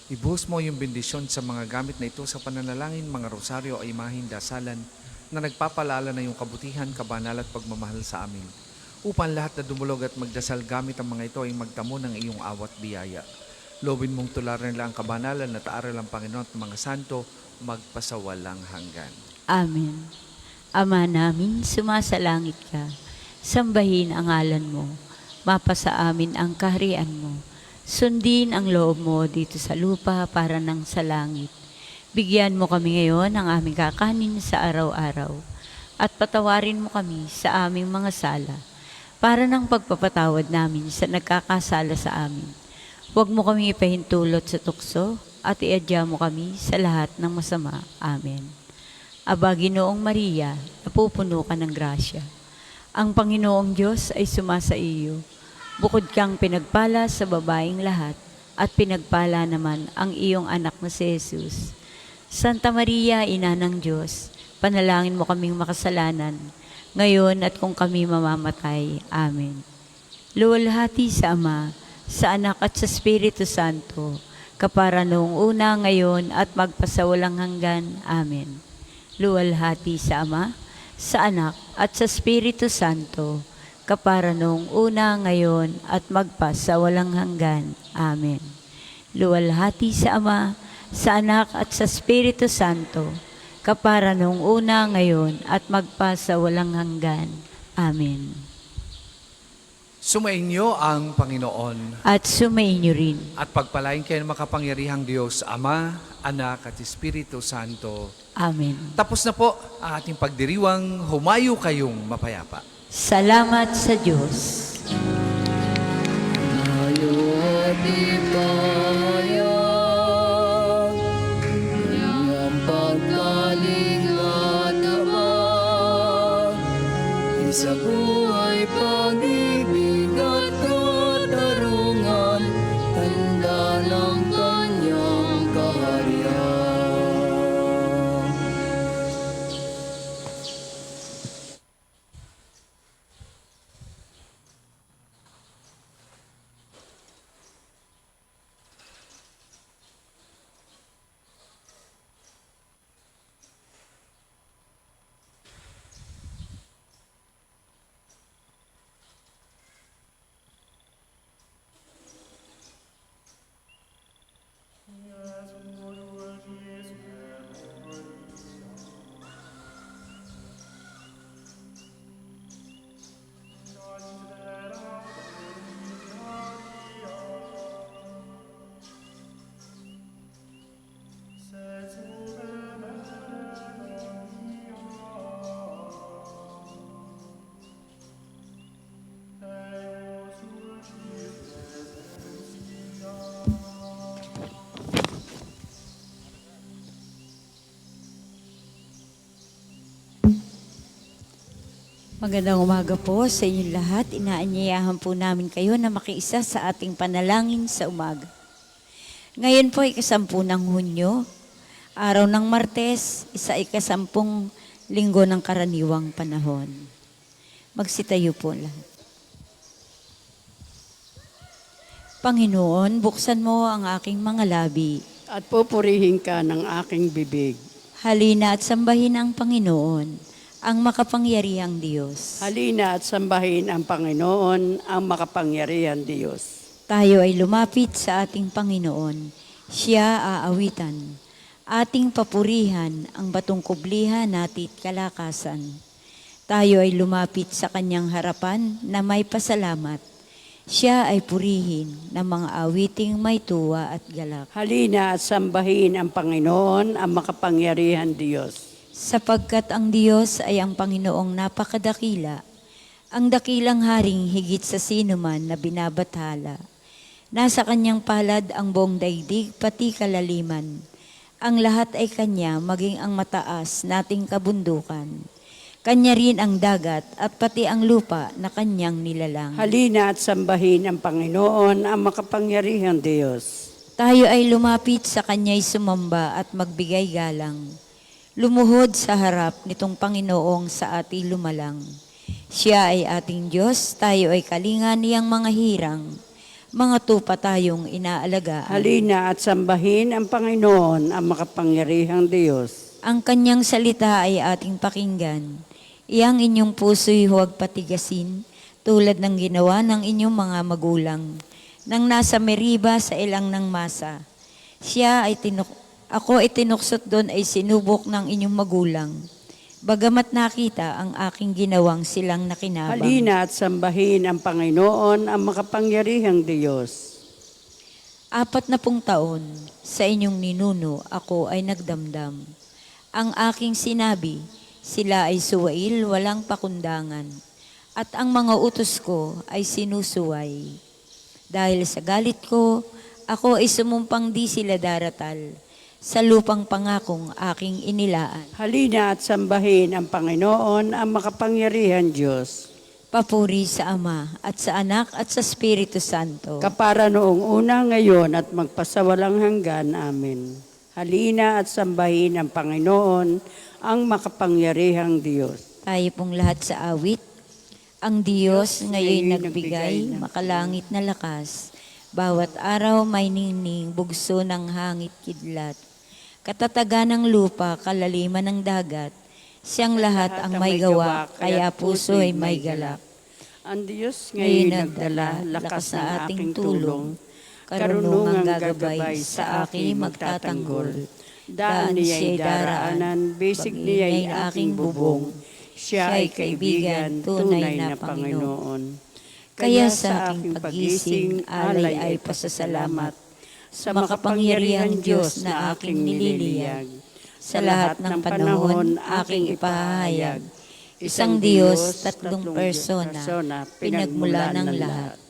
Speaker 1: Ibuhos mo yung bendisyon sa mga gamit na ito sa pananalangin, mga rosaryo ay imaheng dasalan na nagpapalala na yung kabutihan, kabanal at pagmamahal sa amin. Upang lahat na dumulog at magdasal gamit ang mga ito ay magtamo ng iyong awat biyaya. Loobin mong tularan nila ang kabanalan at aral ang Panginoon at mga santo magpasawalang hanggan.
Speaker 2: Amen. Ama namin, sumasalangit ka. Sambahin ang ngalan mo. Mapasa amin ang kaharian mo. Sundin ang loob mo dito sa lupa para nang sa langit. Bigyan mo kami ngayon ng aming kakanin sa araw-araw. At patawarin mo kami sa aming mga sala, para ng pagpapatawad namin sa nagkakasala sa amin. Huwag mo kami ipahintulot sa tukso, at iadya mo kami sa lahat ng masama. Amen. Aba, Ginoong Maria, napupuno ka ng grasya. Ang Panginoong Diyos ay sumasa iyo. Bukod kang pinagpala sa babaeng lahat, at pinagpala naman ang iyong anak na si Jesus. Santa Maria, Ina ng Diyos, panalangin mo kaming makasalanan, ngayon at kung kami mamamatay. Amen. Luwalhati sa Ama, sa Anak at sa Espiritu Santo, kapara noong una, ngayon at magpasawalang hanggan. Amen. Luwalhati sa Ama, sa Anak at sa Espiritu Santo, kapara noong una, ngayon at magpasawalang hanggan. Amen. Luwalhati sa Ama, sa Anak at sa Espiritu Santo, kapara noong una, ngayon at magpasawalang hanggan. Amen.
Speaker 1: Sumainyo ang Panginoon
Speaker 2: At sumainyo rin.
Speaker 1: at pagpalain kayo ng makapangyarihang Diyos, Ama, Anak at Espiritu Santo.
Speaker 2: Amen.
Speaker 1: Tapos na po ang ating pagdiriwang, humayo kayong mapayapa.
Speaker 2: Salamat sa Diyos.
Speaker 4: Tayo di pahayag, Kanyang pagkaling at abang, sa buhay pag-ibig at katarungan, tanda ng Kanyang kaharian.
Speaker 2: Magandang umaga po sa inyong lahat. Inaanyayahan po namin kayo na makiisa sa ating panalangin sa umaga. Ngayon po ay 10 ng Hunyo, araw ng Martes, 10 linggo ng karaniwang panahon. Magsitayo po lahat. Panginoon, buksan mo ang aking mga labi.
Speaker 3: At pupurihin ka ng aking bibig.
Speaker 2: Halina at sambahin ang Panginoon, ang makapangyarihang Diyos.
Speaker 3: Halina at sambahin ang Panginoon, ang makapangyarihan Diyos.
Speaker 2: Tayo ay lumapit sa ating Panginoon. Siya aawitan. Ating papurihan ang batong kublihan natit kalakasan. Tayo ay lumapit sa kanyang harapan na may pasalamat. Siya ay purihin ng mga awiting may tuwa at galak.
Speaker 3: Halina at sambahin ang Panginoon, ang makapangyarihan Diyos.
Speaker 2: Sapagkat ang Diyos ay ang Panginoong napakadakila, ang dakilang haring higit sa sino man na binabathala. Nasa kanyang palad ang buong daigdig, pati kalaliman. Ang lahat ay kanya, maging ang mataas nating kabundukan. Kanya rin ang dagat at pati ang lupa na kanyang nilalang.
Speaker 3: Halina at sambahin ang Panginoon, ang makapangyarihan Diyos.
Speaker 2: Tayo ay lumapit sa kanya'y sumamba at magbigay galang. Lumuhod sa harap nitong Panginoong sa ating lumalang. Siya ay ating Diyos, tayo ay kalinga niyang mga hirang. Mga tupa tayong inaalagaan.
Speaker 3: Halina at sambahin ang Panginoon, ang makapangyarihang Diyos.
Speaker 2: Ang kanyang salita ay ating pakinggan. Iyang inyong puso'y huwag patigasin, tulad ng ginawa ng inyong mga magulang. Nang nasa Meriba sa ilang ng masa, ako ay tinuksot doon ay sinubok ng inyong magulang. Bagamat nakita ang aking ginawang silang nakinabang.
Speaker 3: Halina at sambahin ang Panginoon, ang makapangyarihang Diyos.
Speaker 2: 40 taon sa inyong ninuno ako ay nagdamdam. Ang aking sinabi, sila ay suwail, walang pakundangan. At ang mga utos ko ay sinusuway. Dahil sa galit ko, ako ay sumumpang di sila daratal sa lupang pangakong aking inilaan.
Speaker 3: Halina at sambahin ang Panginoon, ang makapangyarihan Diyos.
Speaker 2: Papuri sa Ama, at sa Anak, at sa Espiritu Santo.
Speaker 3: Kapara noong una, ngayon, at magpasawalang hanggan. Amen. Halina at sambahin ang Panginoon, ang makapangyarihang Diyos.
Speaker 2: Tayo pong lahat sa awit. Ang Diyos ngayon nagbigay, makalangit na lakas. Bawat araw may ningning, bugso ng hangit kidlat. Katatagan ng lupa, kalaliman ng dagat. Siyang lahat ang may gawa, kaya puso ay may galak.
Speaker 3: Ang Diyos ngayon nagdala, lakas na ating tulong, karunungang gagabay sa aking magtatanggol. Daan niya'y daraanan, bisig niya'y aking bubong. Siya ay kaibigan, tunay na Panginoon. Kaya sa aking pagising, alay ay pasasalamat sa makapangyarihan Diyos na aking nililiyag. Sa lahat ng panahon, aking ipahayag. Isang Diyos, tatlong persona, pinagmula ng lahat.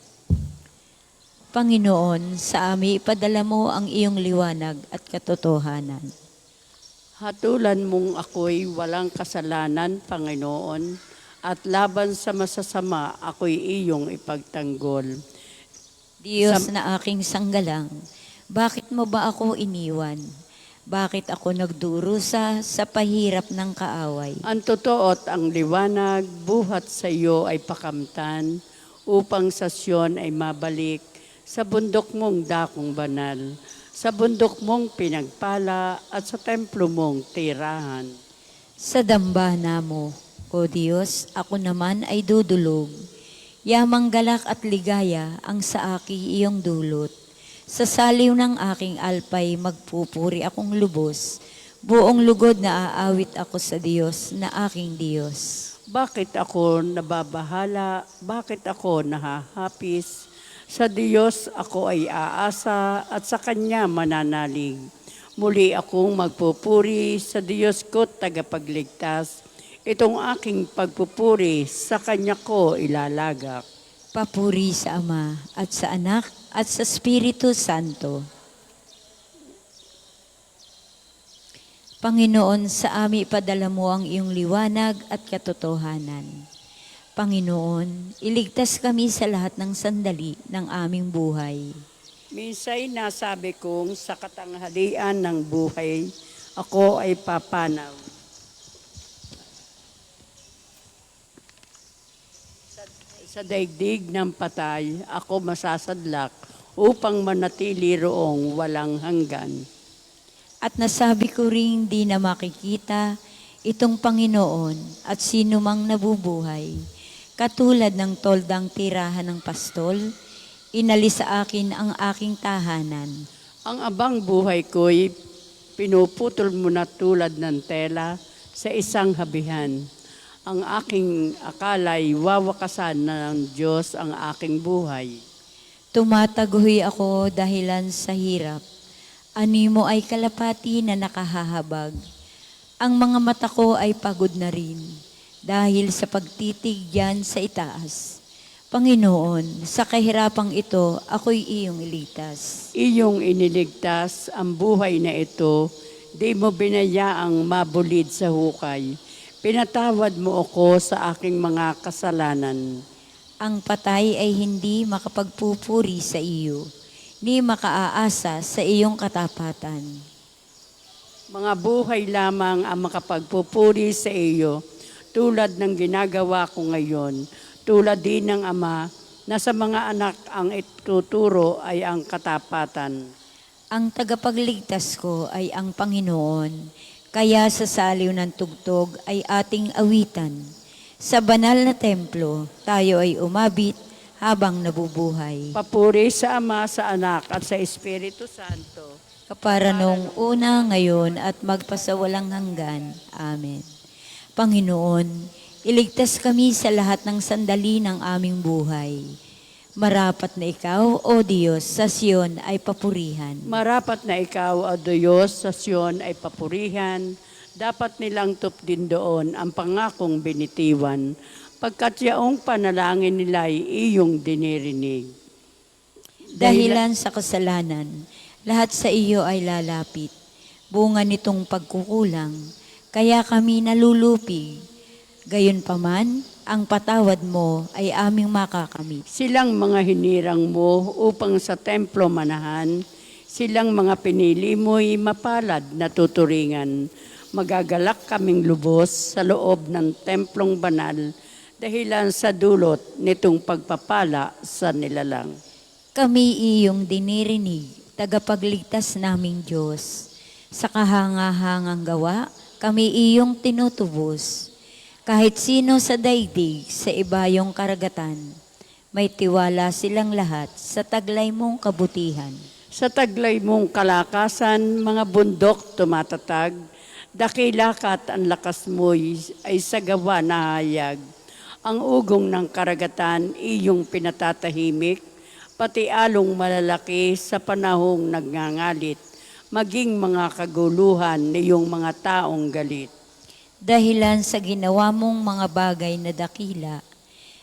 Speaker 2: Panginoon, sa amin ipadala mo ang iyong liwanag at katotohanan.
Speaker 3: Hatulan mong ako'y walang kasalanan, Panginoon, at laban sa masasama ako'y iyong ipagtanggol.
Speaker 2: Diyos na aking sanggalang, bakit mo ba ako iniwan? Bakit ako nagdurusa sa pahirap ng kaaway?
Speaker 3: Ang totoo at ang liwanag, buhat sa iyo ay pakamtan, upang sa Siyon ay mabalik, sa bundok mong dakong banal, sa bundok mong pinagpala, at sa templo mong tirahan.
Speaker 2: Sa dambana mo, O Diyos, ako naman ay dudulog. Yamang galak at ligaya ang sa aki iyong dulot. Sa saliw ng aking alpay, magpupuri akong lubos. Buong lugod na aawit ako sa Diyos na aking Diyos.
Speaker 3: Bakit ako nababahala? Bakit ako nahahapis? Sa Diyos ako ay aasa at sa Kanya mananalig. Muli akong magpupuri sa Diyos ko tagapagligtas. Itong aking pagpupuri sa Kanya ko ilalagak.
Speaker 2: Papuri sa Ama at sa Anak at sa Espiritu Santo. Panginoon, sa amin ipadala mo ang iyong liwanag at katotohanan. Panginoon, iligtas kami sa lahat ng sandali ng aming buhay.
Speaker 3: Minsa'y nasabi kong sa katanghalian ng buhay, ako ay papanaw. Sa daigdig ng patay, ako masasadlak upang manatili roong walang hanggan.
Speaker 2: At nasabi ko ring di na makikita itong Panginoon at sino mang nabubuhay. Katulad ng toldang tirahan ng pastol, inalis sa akin ang aking tahanan.
Speaker 3: Ang abang buhay ko'y pinuputol mo na tulad ng tela sa isang habihan. Ang aking akala'y wawakasan na ng Diyos ang aking buhay.
Speaker 2: Tumataguhoy ako dahilan sa hirap. Animo ay kalapati na nakahahabag. Ang mga mata ko ay pagod na rin dahil sa pagtitigyan sa itaas. Panginoon, sa kahirapang ito, ako'y iyong ilitas.
Speaker 3: Iyong iniligtas ang buhay na ito, di mo binayaang mabulid sa hukay. Pinatawad mo ako sa aking mga kasalanan.
Speaker 2: Ang patay ay hindi makapagpupuri sa iyo, ni makaaasa sa iyong katapatan.
Speaker 3: Mga buhay lamang ang makapagpupuri sa iyo, tulad ng ginagawa ko ngayon, tulad din ng Ama, na sa mga anak ang ituturo ay ang katapatan.
Speaker 2: Ang tagapagligtas ko ay ang Panginoon, kaya sa saliw ng tugtog ay ating awitan. Sa banal na templo, tayo ay umabit habang nabubuhay.
Speaker 3: Papuri sa Ama, sa Anak, at sa Espiritu Santo.
Speaker 2: Kapara nung una, ngayon, at magpasawalang hanggan. Amen. Panginoon, iligtas kami sa lahat ng sandali ng aming buhay. Marapat na ikaw, O Diyos, sa Siyon ay papurihan.
Speaker 3: Marapat na ikaw, O Diyos, sa Siyon ay papurihan. Dapat nilang tupdin doon ang pangakong binitiwan, pagkat yaong panalangin nila ay iyong dinirinig.
Speaker 2: Dahilan sa kasalanan, lahat sa iyo ay lalapit. Bunga nitong pagkukulang, kaya kami nalulupig. Gayunpaman, ang patawad mo ay aming makakamit.
Speaker 3: Silang mga hinirang mo upang sa templo manahan, silang mga pinili mo'y mapalad na tuturingan. Magagalak kaming lubos sa loob ng templong banal dahilan sa dulot nitong pagpapala sa nilalang.
Speaker 2: Kami iyong dinirinig, tagapagligtas naming Diyos. Sa kahangahangang gawa, kami iyong tinutubos. Kahit sino sa daigdig, sa ibayong karagatan, may tiwala silang lahat sa taglay mong kabutihan.
Speaker 3: Sa taglay mong kalakasan, mga bundok tumatatag, dakilakat ang lakas mo'y ay sa gawa na hayag. Ang ugong ng karagatan, iyong pinatatahimik, pati along malalaki sa panahong nagngangalit, maging mga kaguluhan niyong mga taong galit.
Speaker 2: Dahilan sa ginawa mong mga bagay na dakila,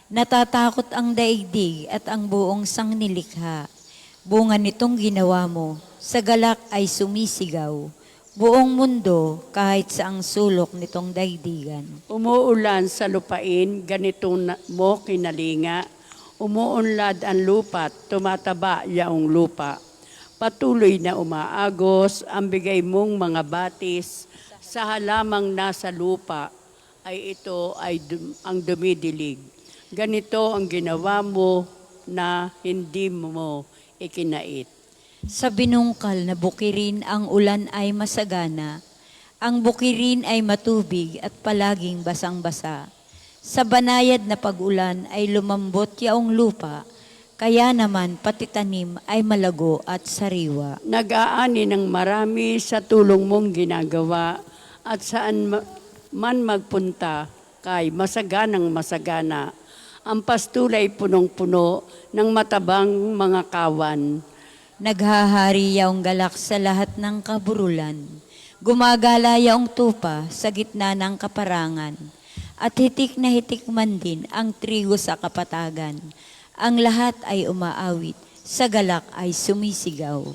Speaker 2: natatakot ang daigdig at ang buong sangnilikha. Bunga nitong ginawa mo, sa galak ay sumisigaw. Buong mundo kahit sa ang sulok nitong daigdigan.
Speaker 3: Umuulan sa lupain, ganito mo kinalinga. Umuunlad ang lupa, tumataba yaong lupa. Patuloy na umaagos ang bigay mong mga batis. Sa halamang nasa lupa ay ito ay ang dumidilig. Ganito ang ginawa mo na hindi mo ikinait.
Speaker 2: Sa binungkal na bukirin ang ulan ay masagana, ang bukirin ay matubig at palaging basang-basa. Sa banayad na pag-ulan ay lumambot yaong lupa, kaya naman pati tanim ay malago at sariwa.
Speaker 3: Nag-aani ng marami sa tulong mong ginagawa at saan man magpunta kay masaganang masagana. Ang pastulay punong-puno ng matabang mga kawan.
Speaker 2: Naghahari yaong galak sa lahat ng kaburulan. Gumagala yaong tupa sa gitna ng kaparangan. At hitik na hitik man din ang trigo sa kapatagan. Ang lahat ay umaawit, sa galak ay sumisigaw.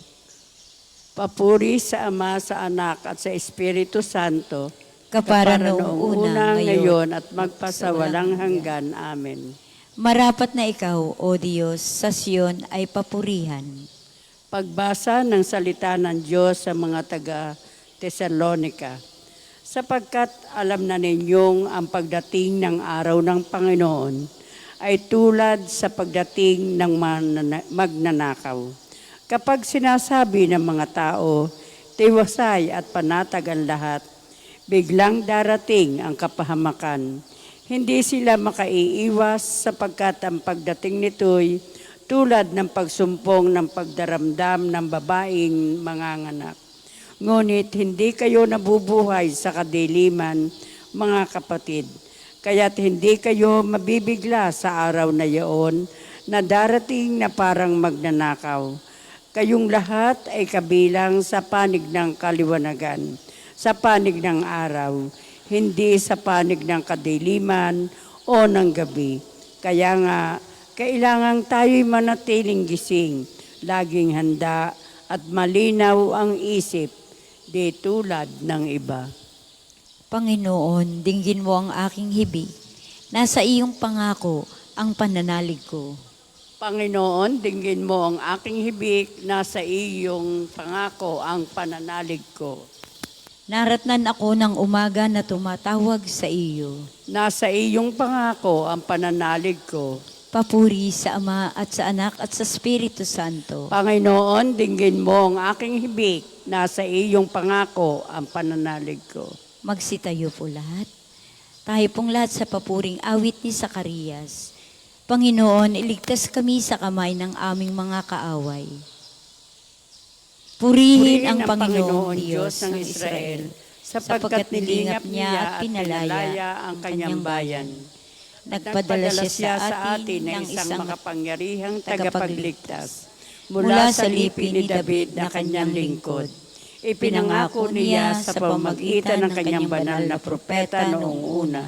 Speaker 3: Papuri sa Ama, sa Anak at sa Espiritu Santo.
Speaker 2: Kapara noong una,
Speaker 3: ngayon at magpasawalang hanggan. Amen.
Speaker 2: Marapat na ikaw, O Diyos, sa Siyon ay papurihan.
Speaker 3: Pagbasa ng salita ng Diyos sa mga taga-Tesalonika. Sapagkat alam na ninyong ang pagdating ng araw ng Panginoon ay tulad sa pagdating ng magnanakaw. Kapag sinasabi ng mga tao, tiwasay at panatag ang lahat, biglang darating ang kapahamakan. Hindi sila makaiiwas sapagkat ang pagdating nito'y tulad ng pagsumpong ng pagdaramdam ng babaeng manganganak. Ngunit hindi kayo nabubuhay sa kadiliman, mga kapatid. Kaya't hindi kayo mabibigla sa araw na iyon na darating na parang magnanakaw. Kayong lahat ay kabilang sa panig ng kaliwanagan, sa panig ng araw, hindi sa panig ng kadiliman o ng gabi. Kaya nga, kailangan tayo'y manatiling gising, laging handa at malinaw ang isip, di tulad ng iba.
Speaker 2: Panginoon, dinggin mo ang aking hibig. Nasa iyong pangako ang pananalig ko.
Speaker 3: Panginoon, dinggin mo ang aking hibik, nasa iyong pangako ang pananalig ko.
Speaker 2: Naratnan ako ng umaga na tumatawag sa iyo.
Speaker 3: Nasa iyong pangako ang pananalig ko.
Speaker 2: Papuri sa Ama at sa Anak at sa Espiritu Santo.
Speaker 3: Panginoon, dinggin mo ang aking hibik, nasa iyong pangako ang pananalig ko.
Speaker 2: Magsitayo po lahat. Tayo pong lahat sa papuring awit ni Zacarias. Panginoon, iligtas kami sa kamay ng aming mga kaaway. Purihin ang Panginoong Diyos ng Israel, sapagkat nilingap niya at pinalaya ang kanyang bayan. Nagpadala siya sa atin ng isang
Speaker 3: makapangyarihang tagapagligtas mula sa lipi ni David na kanyang lingkod. Ipinangako niya sa pamagitan ng kanyang banal na propeta noong una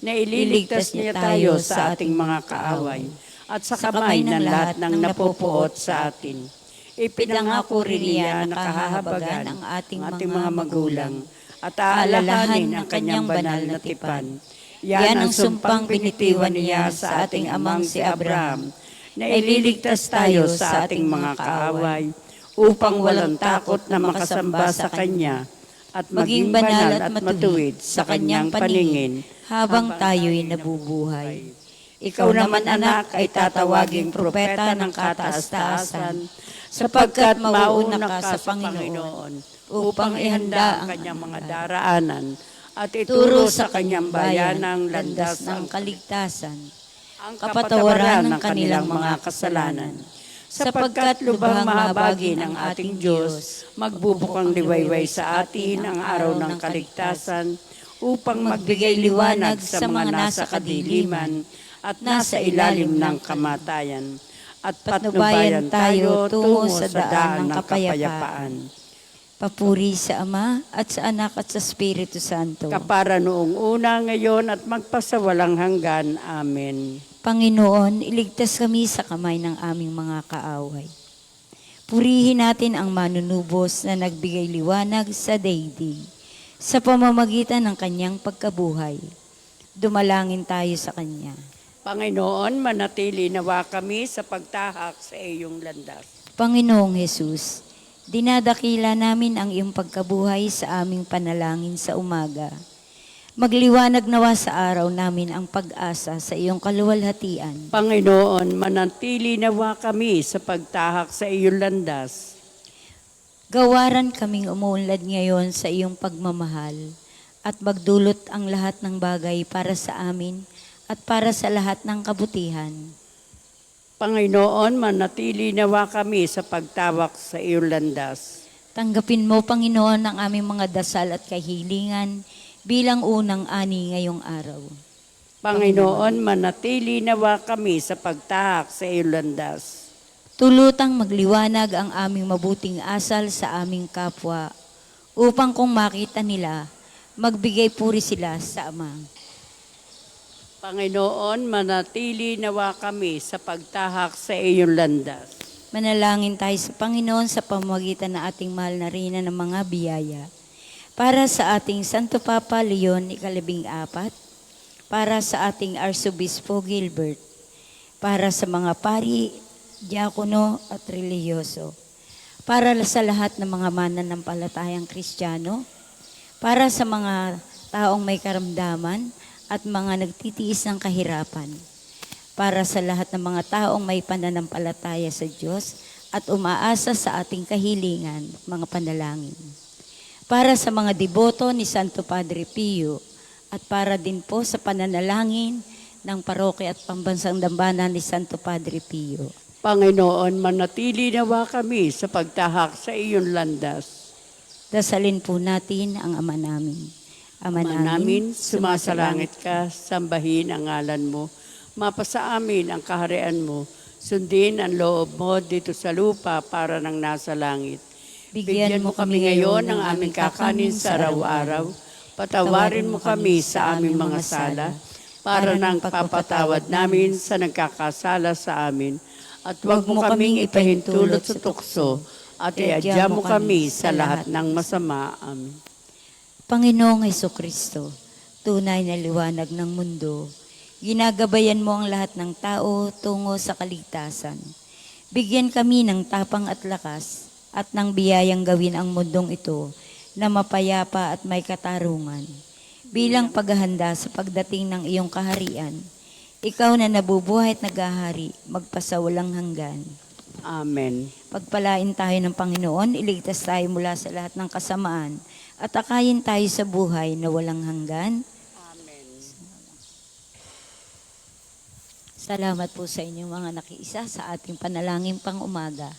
Speaker 3: na ililigtas niya tayo sa ating mga kaaway at sa kamay ng lahat ng napupuot sa atin. Ipinangako rin niya na kahahabagan ang ating mga magulang at aalalahanin ang kanyang banal na tipan. Yan ang sumpang binitiwan niya sa ating amang si Abraham, na ililigtas tayo sa ating mga kaaway, upang walang takot na makasamba sa Kanya, at maging banal at matuwid sa Kanyang paningin, habang tayo'y nabubuhay. Ikaw naman, anak, ay tatawaging propeta ng kataas-taasan, sapagkat mauna ka sa Panginoon, upang ihanda ang Kanyang mga daraanan, at ituro sa Kanyang bayan ang landas ng
Speaker 2: kaligtasan,
Speaker 3: ang
Speaker 2: kapatawaran ng kanilang mga kasalanan.
Speaker 3: sapagkat lubhang mahabagi ng ating Diyos, magbubukang liwayway sa atin ang araw ng kaligtasan, upang magbigay liwanag sa mga nasa kadiliman at nasa ilalim ng kamatayan, at patnubayan tayo tungo sa daan ng kapayapaan.
Speaker 2: Papuri sa Ama at sa Anak at sa Espiritu Santo.
Speaker 3: Kapara noong una, ngayon at magpasawalang hanggan. Amen.
Speaker 2: Panginoon, iligtas kami sa kamay ng aming mga kaaway. Purihin natin ang manunubos na nagbigay liwanag sa daigdig sa pamamagitan ng kanyang pagkabuhay. Dumalangin tayo sa kanya.
Speaker 3: Panginoon, manatili nawa kami sa pagtahak sa iyong landas.
Speaker 2: Panginoong Hesus, dinadakila namin ang iyong pagkabuhay sa aming panalangin sa umaga. Magliwanag nawa sa araw namin ang pag-asa sa iyong kaluwalhatian.
Speaker 3: Panginoon, manatili nawa kami sa pagtahak sa iyong landas.
Speaker 2: Gawaran kaming umuunlad ngayon sa iyong pagmamahal at magdulot ang lahat ng bagay para sa amin at para sa lahat ng kabutihan.
Speaker 3: Panginoon, manatili nawa kami sa pagtawak sa iyong landas.
Speaker 2: Tanggapin mo, Panginoon, ang aming mga dasal at kahilingan bilang unang ani ngayong araw.
Speaker 3: Panginoon, manatili nawa kami sa pagtahak sa iyong landas.
Speaker 2: Tulutang magliwanag ang aming mabuting asal sa aming kapwa, upang kung makita nila, magbigay puri sila sa Ama.
Speaker 3: Panginoon, manatili nawa kami sa pagtahak sa iyong landas.
Speaker 2: Manalangin tayo sa Panginoon sa pamamagitan ng ating mahal na Reyna ng mga biyaya. Para sa ating Santo Papa Leon ika-14, para sa ating Arsobispo Gilbert, para sa mga pari, diakono at relihiyoso, para sa lahat ng mga mananampalatayang Kristiyano, para sa mga taong may karamdaman at mga nagtitiis ng kahirapan, para sa lahat ng mga taong may pananampalataya sa Diyos at umaasa sa ating kahilingan, mga panalangin. Para sa mga deboto ni Santo Padre Pio at para din po sa pananalangin ng parokya at pambansang dambana ni Santo Padre Pio.
Speaker 3: Panginoon, manatili nawa kami sa pagtahak sa iyong landas.
Speaker 2: Dasalin po natin ang Ama namin. Ama
Speaker 3: namin, sumasalangit ka, sambahin ang ngalan mo, mapasa amin ang kaharian mo, sundin ang loob mo dito sa lupa para nang nasa langit. Bigyan mo kami ngayon ng aming kakanin sa araw-araw, patawarin mo kami sa aming mga sala, para nang papatawad namin sa nagkakasala sa amin, at huwag mo kaming ipahintulot sa tukso, at iadya mo kami sa lahat ng masama. Amen.
Speaker 2: Panginoong Hesukristo, tunay na liwanag ng mundo, ginagabayan mo ang lahat ng tao tungo sa kaligtasan. Bigyan kami ng tapang at lakas at ng biyayang gawin ang mundong ito na mapayapa at may katarungan. Bilang paghahanda sa pagdating ng iyong kaharian, ikaw na nabubuhay at naghahari, magpasawalang hanggan.
Speaker 3: Amen.
Speaker 2: Pagpalain tayo ng Panginoon, iligtas tayo mula sa lahat ng kasamaan, at akayin tayo sa buhay na walang hanggan.
Speaker 3: Amen.
Speaker 2: Salamat po sa inyong mga nakiisa sa ating panalangin pang umaga.